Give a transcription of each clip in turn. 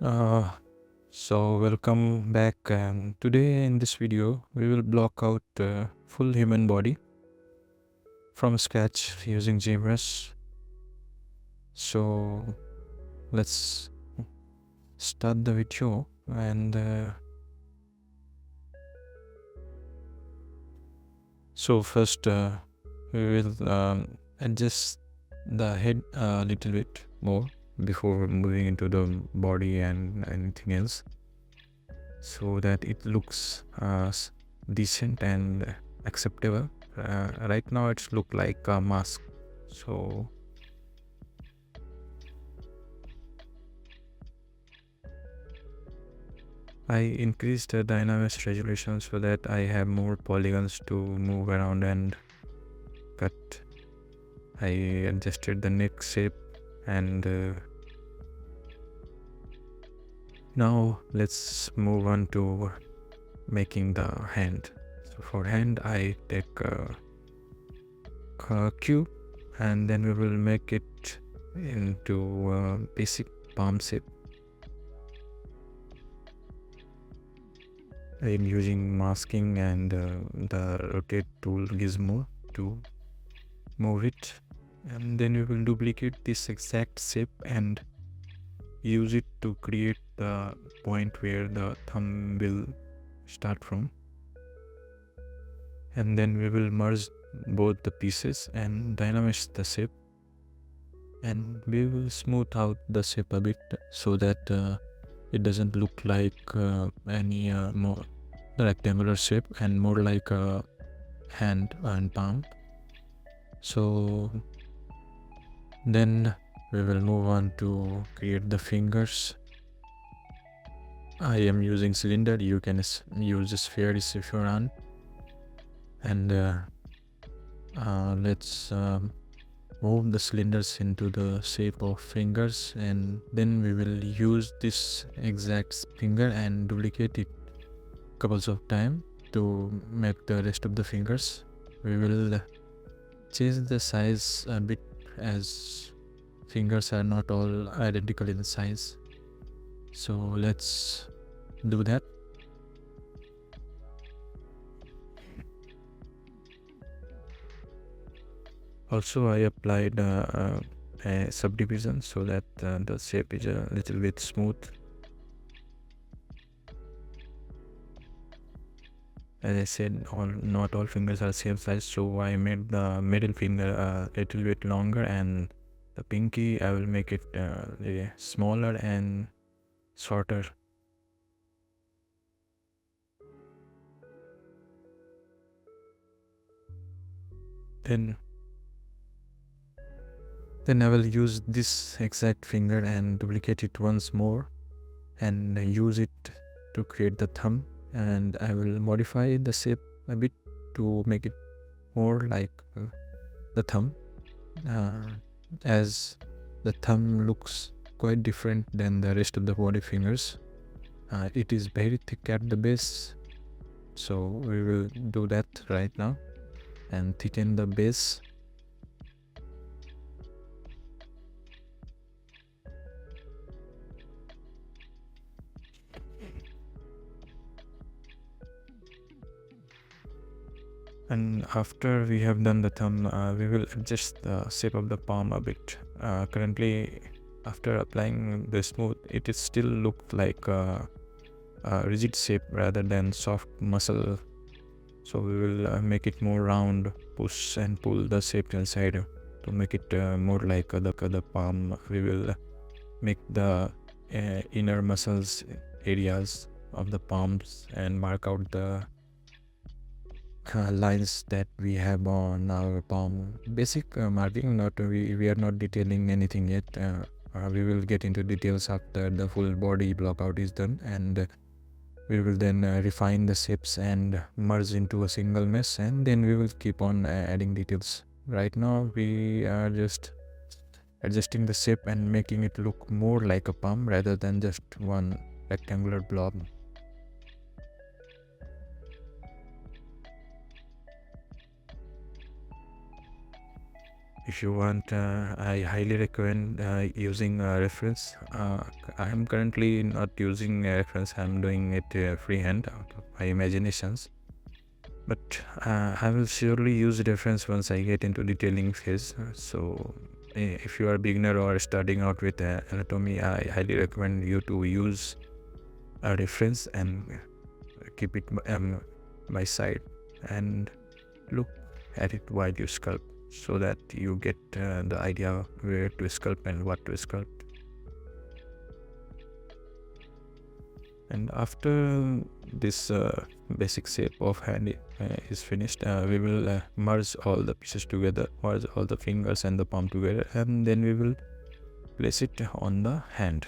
Uh, so welcome back, and today in this video we will block out full human body from scratch using ZBrush. So let's start the video, and so first we will adjust the head a little bit more before moving into the body and anything else, so that it looks decent and acceptable. Right now it's look like a mask, so I increased the dynamics resolution so that I have more polygons to move around and cut. I adjusted the neck shape, and now let's move on to making the hand. So for hand I take a cube, and then we will make it into a basic palm shape. I'm using masking and the rotate tool gizmo to move it, and then we will duplicate this exact shape and use it to create the point where the thumb will start from, and then we will merge both the pieces and dynamize the shape, and we will smooth out the shape a bit so that it doesn't look like any more rectangular shape and more like a hand and palm. So then we will move on to create the fingers. I am using cylinder. You can use spheres if you want, and let's move the cylinders into the shape of fingers, and then we will use this exact finger and duplicate it couples of time to make the rest of the fingers. We will change the size a bit, as fingers are not all identical in size. So let's do that. Also, I applied a subdivision so that the shape is a little bit smooth. As I said, not all fingers are same size, so I made the middle finger a little bit longer, and the pinky I will make it smaller and shorter. Then I will use this exact finger and duplicate it once more and use it to create the thumb, and I will modify the shape a bit to make it more like the thumb, as the thumb looks quite different than the rest of the body fingers. It is very thick at the base, so we will do that right now and thicken the base. And after we have done the thumb, we will adjust the shape of the palm a bit. Currently, after applying the smooth, it is still looked like a rigid shape rather than soft muscle. So we will make it more round, push and pull the shape inside to make it more like the palm. We will make the inner muscles areas of the palms and mark out the lines that we have on our palm. Basic marking, not we are not detailing anything yet. We will get into details after the full body blockout is done, and we will then refine the shapes and merge into a single mesh, and then we will keep on adding details. Right now we are just adjusting the shape and making it look more like a palm rather than just one rectangular blob. If you want, I highly recommend using a reference. I am currently not using a reference. I'm doing it freehand out of my imaginations. But I will surely use reference once I get into detailing phase. So if you are a beginner or starting out with anatomy, I highly recommend you to use a reference and keep it by side and look at it while you sculpt, so that you get the idea where to sculpt and what to sculpt. And after this basic shape of hand is finished, we will merge all the pieces together, merge all the fingers and the palm together, and then we will place it on the hand.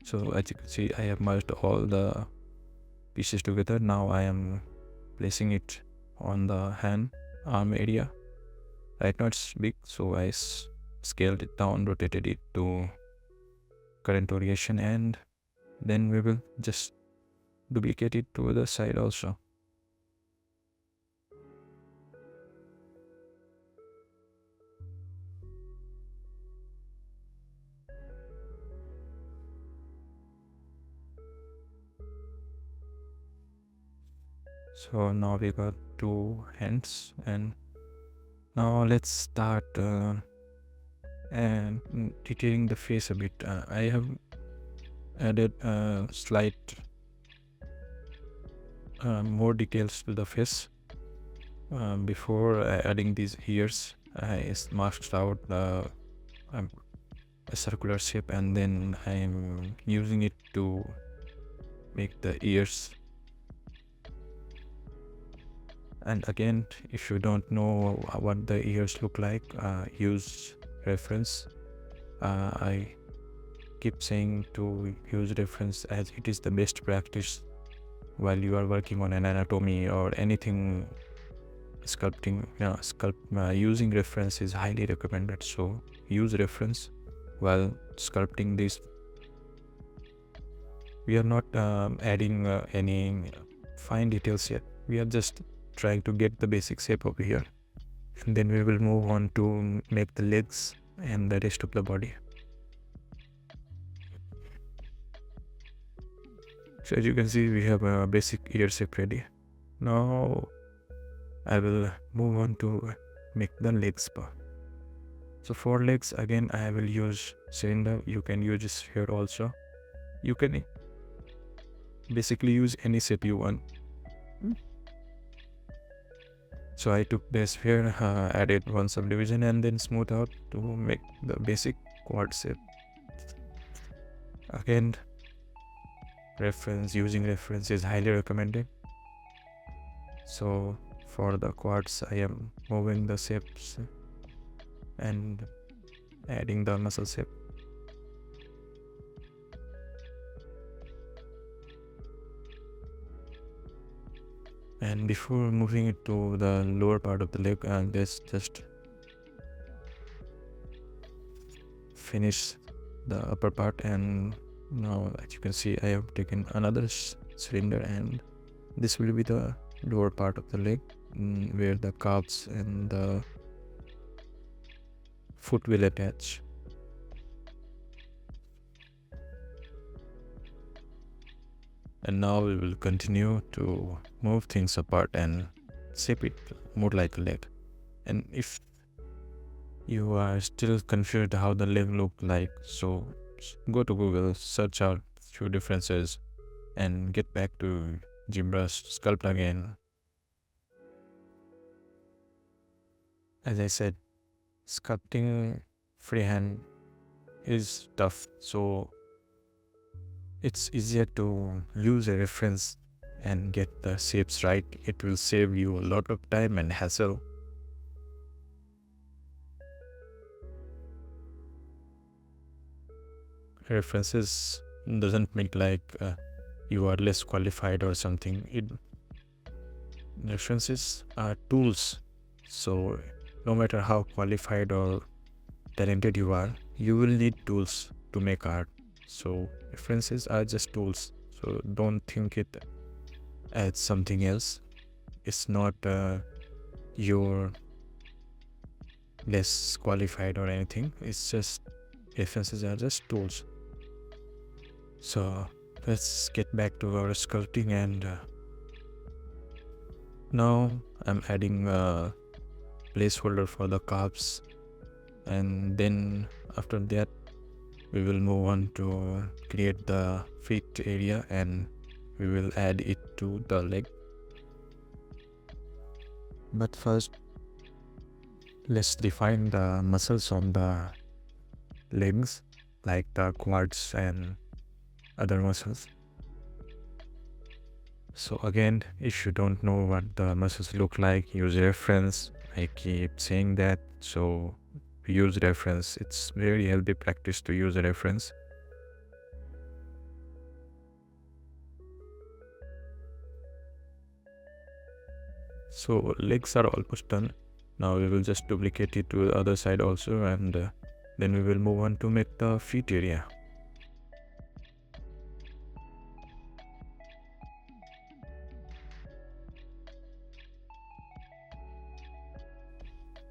So as you can see, I have merged all the pieces together. Now I am placing it on the hand arm area. Right now it's big, so I scaled it down, rotated it to current orientation, and then we will just duplicate it to the side also. So now we got two hands, and now let's start and detailing the face a bit. I have added slight more details to the face. Before adding these ears, I masked out a circular shape, and then I'm using it to make the ears. And again, if you don't know what the ears look like, use reference. I keep saying to use reference, as it is the best practice while you are working on an anatomy or anything sculpting. Using reference is highly recommended, so use reference while sculpting this. We are not adding any fine details yet. We are just trying to get the basic shape over here, and then we will move on to make the legs and the rest of the body. So as you can see, we have a basic ear shape ready. Now I will move on to make the legs part. So for legs, again I will use cylinder. You can use sphere also. You can basically use any shape you want. So I took the sphere, added one subdivision, and then smooth out to make the basic quad shape. Again, using reference is highly recommended. So for the quads, I am moving the shapes and adding the muscle shape. And before moving it to the lower part of the leg, let's just finish the upper part. And now, as you can see, I have taken another cylinder, and this will be the lower part of the leg, where the calves and the foot will attach. And now we will continue to move things apart and shape it more like a leg. And if you are still confused how the leg look like, so go to Google, search out few differences, and get back to ZBrush, sculpt again. As I said, sculpting freehand is tough, so it's easier to use a reference and get the shapes right. It will save you a lot of time and hassle. References doesn't make like you are less qualified or something. References are tools, so no matter how qualified or talented you are, you will need tools to make art. So references are just tools, so don't think it as something else. It's not you're less qualified or anything. It's just references are just tools. So let's get back to our sculpting, and now I'm adding a placeholder for the calves, and then after that we will move on to create the feet area, and we will add it to the leg. But first, let's define the muscles on the legs, like the quads and other muscles. So again, if you don't know what the muscles look like, use reference. I keep saying that, so use reference. It's very healthy practice to use a reference. So legs are almost done. Now we will just duplicate it to the other side also, and then we will move on to make the feet area.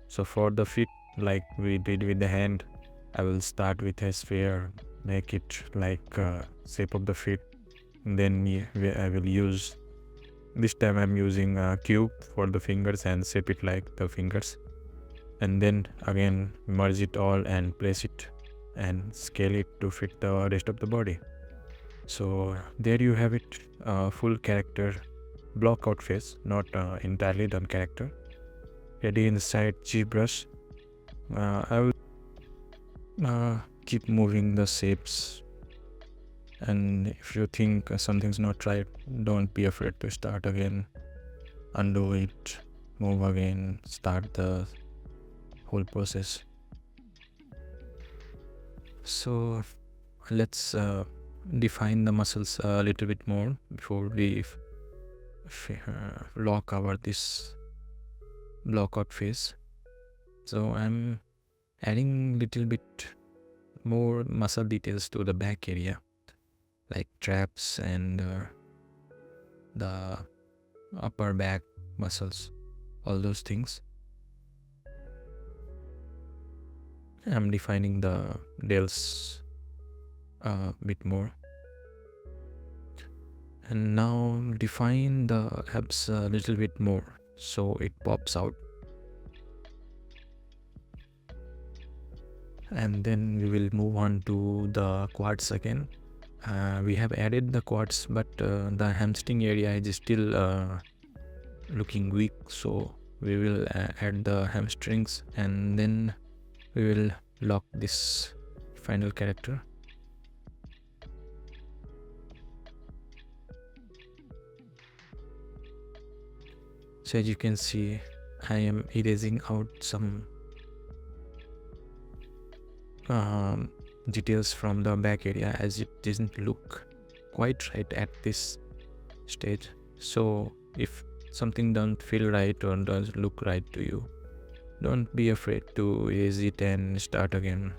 So for the feet, like we did with the hand, I will start with a sphere, make it like shape of the feet. And then I will use, this time I'm using a cube for the fingers and shape it like the fingers. And then again merge it all and place it and scale it to fit the rest of the body. So there you have it, full character blockout face, not entirely done character, ready inside ZBrush. I will keep moving the shapes, and if you think something's not right, don't be afraid to start again, undo it, move again, start the whole process. So let's define the muscles a little bit more before we lock over this blockout face. So I'm adding little bit more muscle details to the back area, like traps and the upper back muscles, all those things. I'm defining the delts a bit more, and now define the abs a little bit more so it pops out. And then we will move on to the quads again. We have added the quads, but the hamstring area is still looking weak, so we will add the hamstrings, and then we will lock this final character. So as you can see, I am erasing out some details from the back area, as it doesn't look quite right at this stage. So if something don't feel right or doesn't look right to you, don't be afraid to erase it and start again.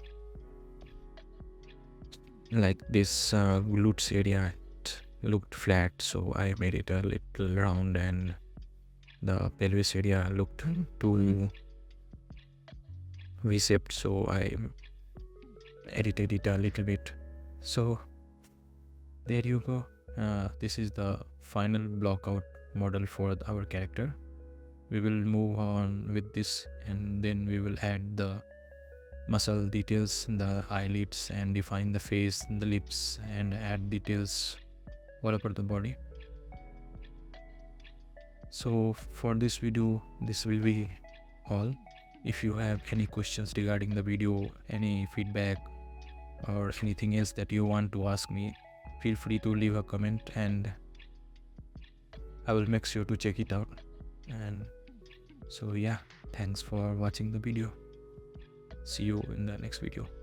Like this glutes area, it looked flat, so I made it a little round, and the pelvis area looked too V-shaped, so I edited it a little bit. So there you go. This is the final blockout model for our character. We will move on with this, and then we will add the muscle details, the eyelids, and define the face, the lips, and add details all over the body. So for this video, this will be all. If you have any questions regarding the video, any feedback, or anything else that you want to ask me, feel free to leave a comment, and I will make sure to check it out. And so yeah, thanks for watching the video. See you in the next video.